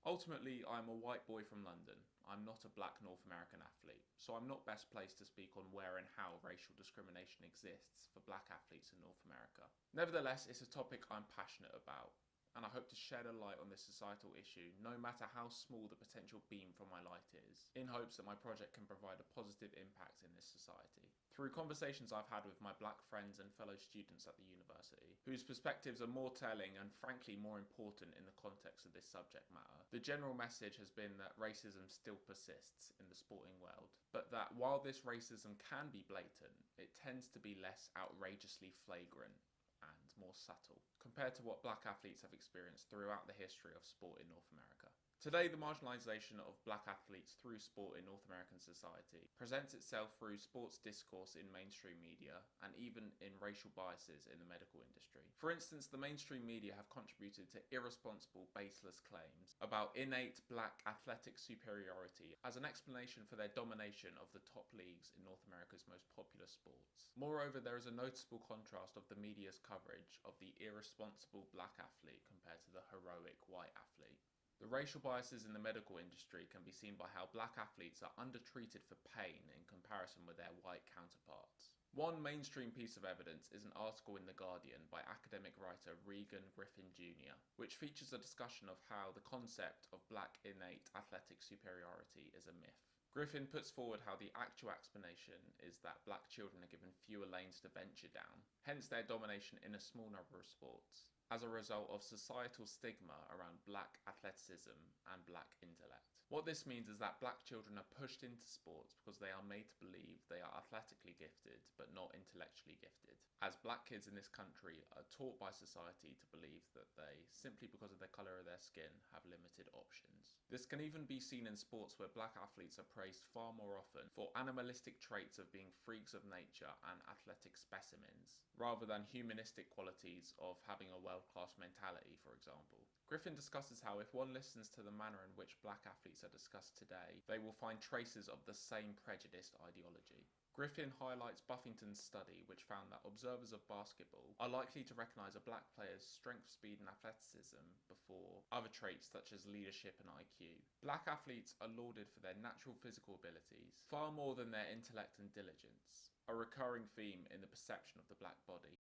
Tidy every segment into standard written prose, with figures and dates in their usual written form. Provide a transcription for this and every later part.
Ultimately, I'm a white boy from London. I'm not a black North American athlete, so I'm not best placed to speak on where and how racial discrimination exists for black athletes in North America. Nevertheless, it's a topic I'm passionate about, and I hope to shed a light on this societal issue, no matter how small the potential beam from my light is, in hopes that my project can provide a positive impact in this society. Through conversations I've had with my black friends and fellow students at the university, whose perspectives are more telling and frankly more important in the context of this subject matter, the general message has been that racism still persists in the sporting world, but that while this racism can be blatant, it tends to be less outrageously flagrant and more subtle, compared to what black athletes have experienced throughout the history of sport in North America. Today, the marginalisation of black athletes through sport in North American society presents itself through sports discourse in mainstream media and even in racial biases in the medical industry. For instance, the mainstream media have contributed to irresponsible, baseless claims about innate black athletic superiority as an explanation for their domination of the top leagues in North America's most popular sports. Moreover, there is a noticeable contrast of the media's coverage of the irresponsible black athlete compared to the heroic white athlete. The racial biases in the medical industry can be seen by how black athletes are undertreated for pain in comparison with their white counterparts. One mainstream piece of evidence is an article in The Guardian by academic writer Regan Griffin Jr., which features a discussion of how the concept of black innate athletic superiority is a myth. Griffin puts forward how the actual explanation is that black children are given fewer lanes to venture down, hence their domination in a small number of sports, as a result of societal stigma around black athleticism and black intellect. What this means is that black children are pushed into sports because they are made to believe they are athletically gifted but not intellectually gifted, as black kids in this country are taught by society to believe that they, simply because of the colour of their skin, have limited options. This can even be seen in sports where black athletes are praised far more often for animalistic traits of being freaks of nature and athletic specimens, rather than humanistic qualities of having a world-class mentality, for example. Griffin discusses how if one listens to the manner in which black athletes are discussed today, they will find traces of the same prejudiced ideology. Griffin highlights Buffington's study, which found that observers of basketball are likely to recognise a black player's strength, speed and athleticism before other traits such as leadership and IQ. Black athletes are lauded for their natural physical abilities, far more than their intellect and diligence, a recurring theme in the perception of the black body.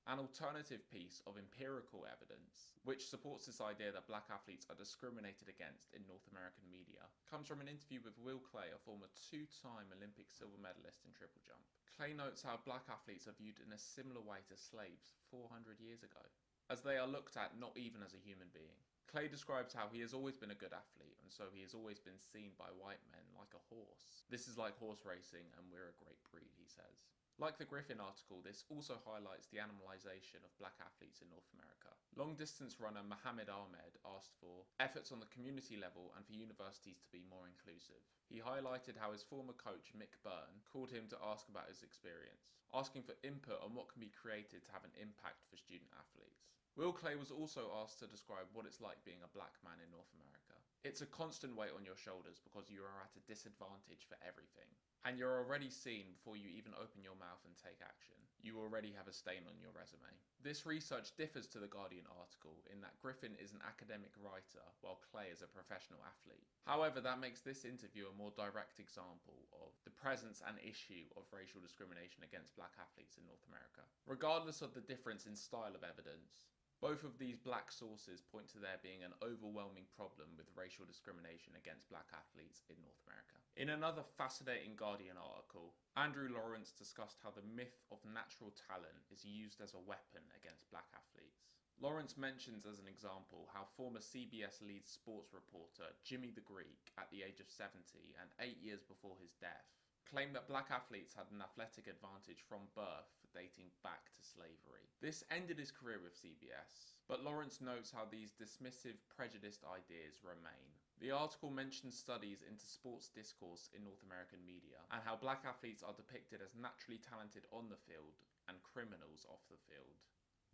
An alternative piece of empirical evidence, which supports this idea that black athletes are discriminated against in North American media, comes from an interview with Will Clay, a former two-time Olympic silver medalist in triple jump. Clay notes how black athletes are viewed in a similar way to slaves 400 years ago, as they are looked at not even as a human being. Clay describes how he has always been a good athlete, and so he has always been seen by white men like a horse. This is like horse racing, and we're a great breed, he says. Like the Griffin article, this also highlights the animalisation of black athletes in North America. Long-distance runner Mohammed Ahmed asked for efforts on the community level and for universities to be more inclusive. He highlighted how his former coach Mick Byrne called him to ask about his experience, asking for input on what can be created to have an impact for student athletes. Will Clay was also asked to describe what it's like being a black man in North America. It's a constant weight on your shoulders because you are at a disadvantage for everything. And you're already seen before you even open your mouth and take action. You already have a stain on your resume. This research differs to the Guardian article in that Griffin is an academic writer while Clay is a professional athlete. However, that makes this interview a more direct example of the presence and issue of racial discrimination against black athletes in North America. Regardless of the difference in style of evidence, both of these black sources point to there being an overwhelming problem with racial discrimination against black athletes in North America. In another fascinating Guardian article, Andrew Lawrence discussed how the myth of natural talent is used as a weapon against black athletes. Lawrence mentions as an example how former CBS lead sports reporter Jimmy the Greek, at the age of 70 and 8 years before his death, claimed that black athletes had an athletic advantage from birth dating back to slavery. This ended his career with CBS, but Lawrence notes how these dismissive, prejudiced ideas remain. The article mentions studies into sports discourse in North American media and how black athletes are depicted as naturally talented on the field and criminals off the field,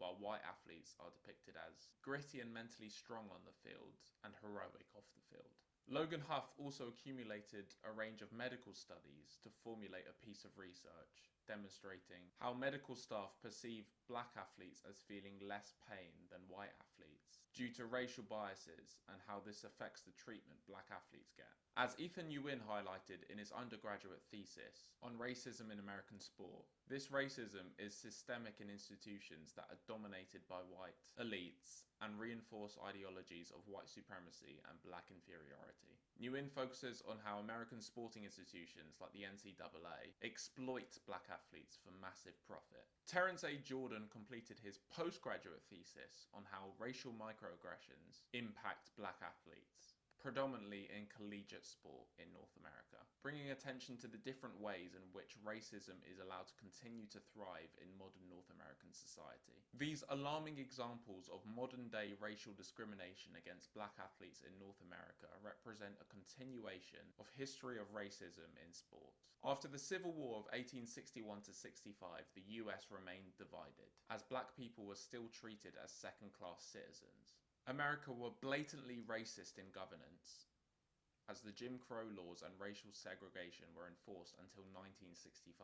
while white athletes are depicted as gritty and mentally strong on the field and heroic off the field. Logan Huff also accumulated a range of medical studies to formulate a piece of research demonstrating how medical staff perceive black athletes as feeling less pain than white athletes due to racial biases and how this affects the treatment black athletes get. As Ethan Ewin highlighted in his undergraduate thesis on racism in American sport, this racism is systemic in institutions that are dominated by white elites and reinforce ideologies of white supremacy and black inferiority. Ewin focuses on how American sporting institutions like the NCAA exploit black athletes for massive profit. Terence A. Jordan completed his postgraduate thesis on how racial microaggressions impact black athletes, predominantly in collegiate sport in North America, bringing attention to the different ways in which racism is allowed to continue to thrive in modern North American society. These alarming examples of modern-day racial discrimination against black athletes in North America represent a continuation of history of racism in sport. After the Civil War of 1861 to 65, the US remained divided, as black people were still treated as second-class citizens. America were blatantly racist in governance, as the Jim Crow laws and racial segregation were enforced until 1965.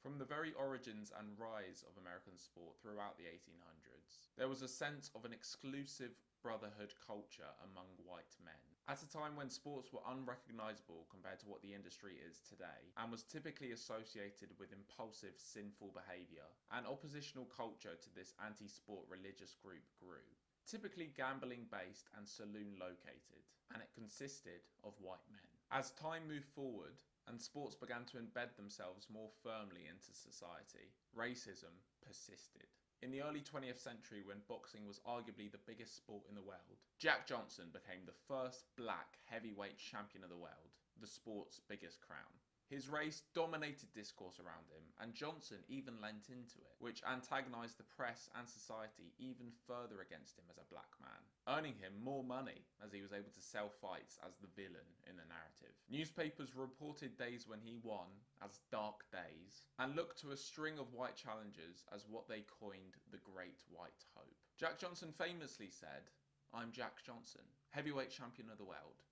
From the very origins and rise of American sport throughout the 1800s, there was a sense of an exclusive brotherhood culture among white men. At a time when sports were unrecognizable compared to what the industry is today, and was typically associated with impulsive, sinful behavior, an oppositional culture to this anti-sport religious group grew. Typically gambling-based and saloon-located, and it consisted of white men. As time moved forward, and sports began to embed themselves more firmly into society, racism persisted. In the early 20th century, when boxing was arguably the biggest sport in the world, Jack Johnson became the first black heavyweight champion of the world, the sport's biggest crown. His race dominated discourse around him, and Johnson even lent into it, which antagonised the press and society even further against him as a black man, earning him more money as he was able to sell fights as the villain in the narrative. Newspapers reported days when he won as dark days, and looked to a string of white challengers as what they coined the Great White Hope. Jack Johnson famously said, "I'm Jack Johnson, heavyweight champion of the world.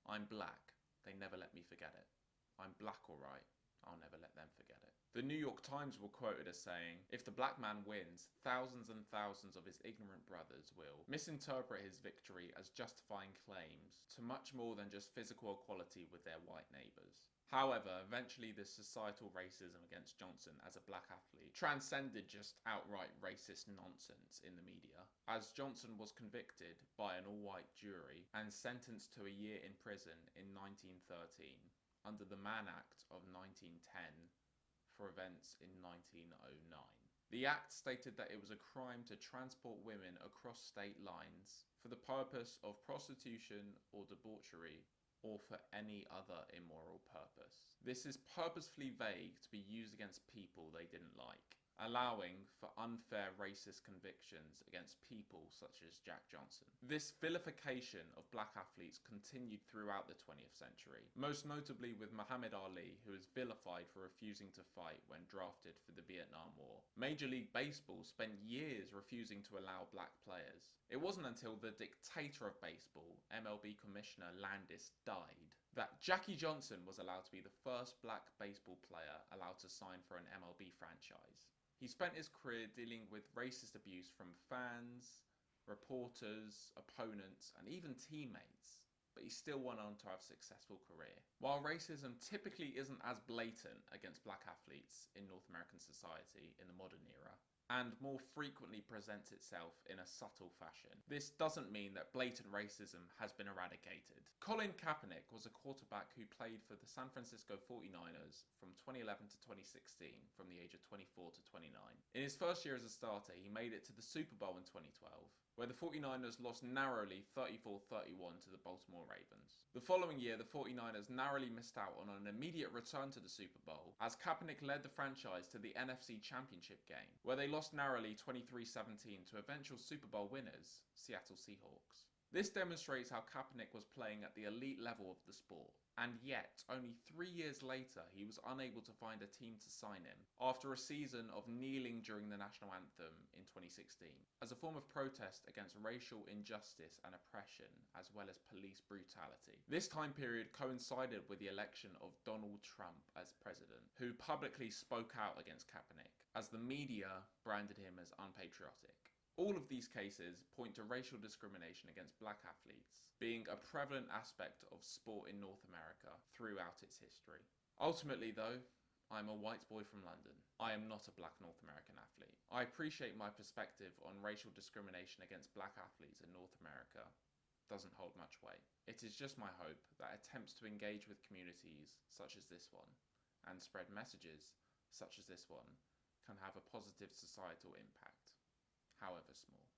I'm black. They never let me forget it. I'm black all right, I'll never let them forget it." The New York Times were quoted as saying, "If the black man wins, thousands and thousands of his ignorant brothers will misinterpret his victory as justifying claims to much more than just physical equality with their white neighbours." However, eventually this societal racism against Johnson as a black athlete transcended just outright racist nonsense in the media, as Johnson was convicted by an all-white jury and sentenced to a year in prison in 1913. Under the Mann Act of 1910 for events in 1909. The act stated that it was a crime to transport women across state lines for the purpose of prostitution or debauchery or for any other immoral purpose. This is purposefully vague to be used against people they didn't like, allowing for unfair racist convictions against people such as Jack Johnson. This vilification of black athletes continued throughout the 20th century, most notably with Muhammad Ali, who was vilified for refusing to fight when drafted for the Vietnam War. Major League Baseball spent years refusing to allow black players. It wasn't until the dictator of baseball, MLB Commissioner Landis, died that Jackie Johnson was allowed to be the first black baseball player allowed to sign for an MLB franchise. He spent his career dealing with racist abuse from fans, reporters, opponents, and even teammates, but he still went on to have a successful career. While racism typically isn't as blatant against black athletes in North American society in the modern era, and more frequently presents itself in a subtle fashion, this doesn't mean that blatant racism has been eradicated. Colin Kaepernick was a quarterback who played for the San Francisco 49ers from 2011 to 2016, from the age of 24 to 29. In his first year as a starter, he made it to the Super Bowl in 2012, where the 49ers lost narrowly 34-31 to the Baltimore Ravens. The following year, the 49ers narrowly missed out on an immediate return to the Super Bowl, as Kaepernick led the franchise to the NFC Championship game, where they lost narrowly 23-17 to eventual Super Bowl winners, Seattle Seahawks. This demonstrates how Kaepernick was playing at the elite level of the sport, and yet, only 3 years later, he was unable to find a team to sign him, after a season of kneeling during the national anthem in 2016, as a form of protest against racial injustice and oppression, as well as police brutality. This time period coincided with the election of Donald Trump as president, who publicly spoke out against Kaepernick, as the media branded him as unpatriotic. All of these cases point to racial discrimination against black athletes being a prevalent aspect of sport in North America throughout its history. Ultimately though, I'm a white boy from London. I am not a black North American athlete. I appreciate my perspective on racial discrimination against black athletes in North America doesn't hold much weight. It is just my hope that attempts to engage with communities such as this one and spread messages such as this one can have a positive societal impact, however small.